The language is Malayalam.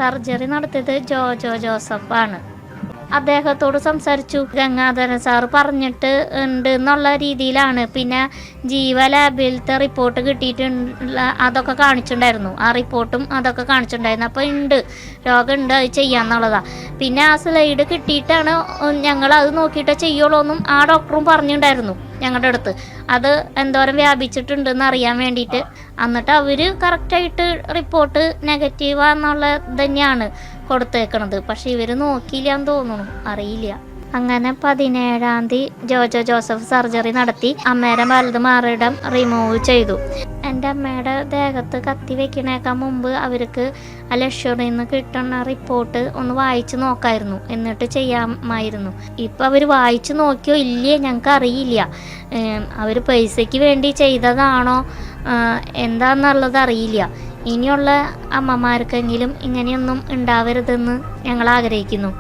സർജറി നടത്തിയത് ജോജോ ജോസഫാണ്. അദ്ദേഹത്തോട് സംസാരിച്ചു. ഗംഗാധരൻ സാറ് പറഞ്ഞിട്ട് ഉണ്ട് എന്നുള്ള രീതിയിലാണ്. പിന്നെ ജീവ ലാബിലത്തെ റിപ്പോർട്ട് കിട്ടിയിട്ടുള്ള അതൊക്കെ കാണിച്ചിട്ടുണ്ടായിരുന്നു. ആ റിപ്പോർട്ടും അതൊക്കെ കാണിച്ചിട്ടുണ്ടായിരുന്നു. അപ്പോൾ ഉണ്ട്, രോഗമുണ്ട്, അത് ചെയ്യാന്നുള്ളതാണ്. പിന്നെ ആ സ്ലൈഡ് കിട്ടിയിട്ടാണ് ഞങ്ങൾ അത് നോക്കിയിട്ടേ ചെയ്യുള്ളൂ എന്നും ആ ഡോക്ടറും പറഞ്ഞിട്ടുണ്ടായിരുന്നു ഞങ്ങളുടെ അടുത്ത്. അത് എന്തോരം വ്യാപിച്ചിട്ടുണ്ടെന്ന് അറിയാൻ വേണ്ടിയിട്ട്. എന്നിട്ട് അവർ കറക്റ്റായിട്ട് റിപ്പോർട്ട് നെഗറ്റീവാന്നുള്ള തന്നെയാണ് കൊടുത്തേക്കണത്. പക്ഷെ ഇവർ നോക്കിയില്ലാന്ന് തോന്നുന്നു, അറിയില്ല. അങ്ങനെ 17-ാം തീയതി ജോജോ ജോസഫ് സർജറി നടത്തി അമ്മേടെ വലത് മാറിടം റിമൂവ് ചെയ്തു. എൻ്റെ അമ്മയുടെ ദേഹത്ത് കത്തി വെക്കണേക്കാൾ മുമ്പ് അവർക്ക് ആ ലക്ഷറിൽ നിന്ന് കിട്ടുന്ന റിപ്പോർട്ട് ഒന്ന് വായിച്ച് നോക്കായിരുന്നു, എന്നിട്ട് ചെയ്യാമായിരുന്നു. ഇപ്പം അവർ വായിച്ച് നോക്കിയോ ഇല്ലേ ഞങ്ങൾക്ക് അറിയില്ല. അവർ പൈസയ്ക്ക് വേണ്ടി ചെയ്തതാണോ എന്താണെന്നുള്ളത് അറിയില്ല. ഇനിയുള്ള അമ്മമാർക്കെങ്കിലും ഇങ്ങനെയൊന്നും ഉണ്ടാവരുതെന്ന് ഞങ്ങൾ ആഗ്രഹിക്കുന്നു.